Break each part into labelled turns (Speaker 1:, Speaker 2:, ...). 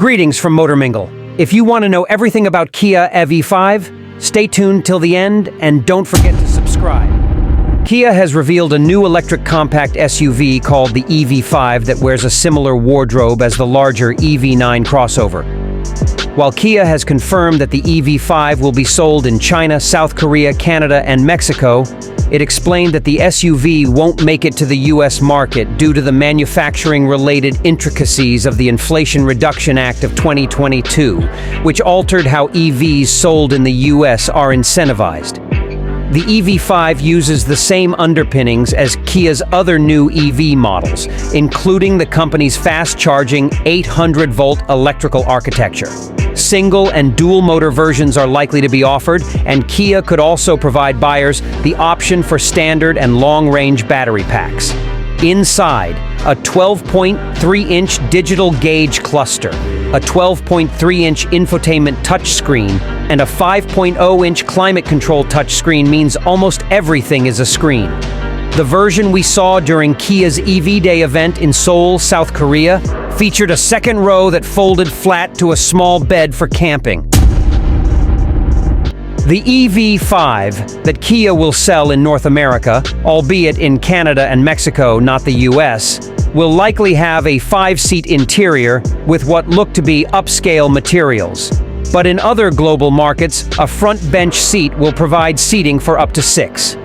Speaker 1: Greetings from Motor Mingle. If you want to know everything about Kia EV5, stay tuned till the end and don't forget to subscribe. Kia has revealed a new electric compact SUV called the EV5 that wears a similar wardrobe as the larger EV9 crossover. While Kia has confirmed that the EV5 will be sold in China, South Korea, Canada, and Mexico, it explained that the SUV won't make it to the US market due to the manufacturing-related intricacies of the Inflation Reduction Act of 2022, which altered how EVs sold in the US are incentivized. The EV5 uses the same underpinnings as Kia's other new EV models, including the company's fast-charging 800-volt electrical architecture. Single and dual motor versions are likely to be offered, and Kia could also provide buyers the option for standard and long-range battery packs. Inside, a 12.3-inch digital gauge cluster, a 12.3-inch infotainment touchscreen, and a 5.0-inch climate control touchscreen means almost everything is a screen. The version we saw during Kia's EV Day event in Seoul, South Korea, featured a second row that folded flat to a small bed for camping. The EV5 that Kia will sell in North America, albeit in Canada and Mexico, not the US, will likely have a 5-seat interior with what look to be upscale materials. But in other global markets, a front bench seat will provide seating for up to 6.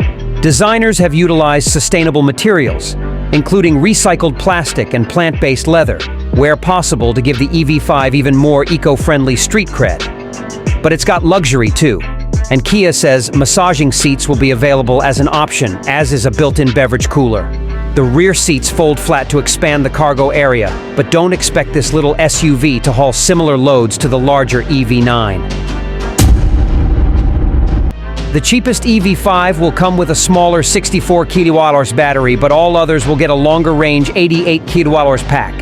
Speaker 1: Designers have utilized sustainable materials, including recycled plastic and plant-based leather, where possible to give the EV5 even more eco-friendly street cred. But it's got luxury too, and Kia says massaging seats will be available as an option, as is a built-in beverage cooler. The rear seats fold flat to expand the cargo area, but don't expect this little SUV to haul similar loads to the larger EV9. The cheapest EV5 will come with a smaller 64 kWh battery, but all others will get a longer range 88 kWh pack.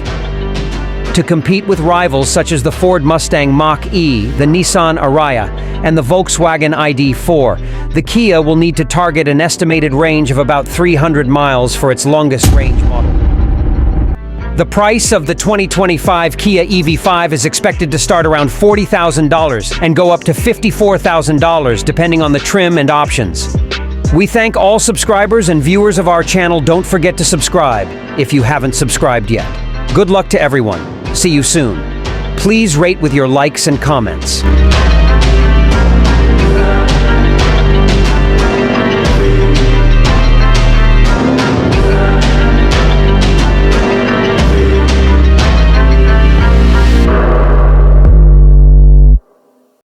Speaker 1: To compete with rivals such as the Ford Mustang Mach-E, the Nissan Ariya, and the Volkswagen ID.4, the Kia will need to target an estimated range of about 300 miles for its longest range model. The price of the 2025 Kia EV5 is expected to start around $40,000 and go up to $54,000 depending on the trim and options. We thank all subscribers and viewers of our channel. Don't forget to subscribe if you haven't subscribed yet. Good luck to everyone. See you soon. Please rate with your likes and comments.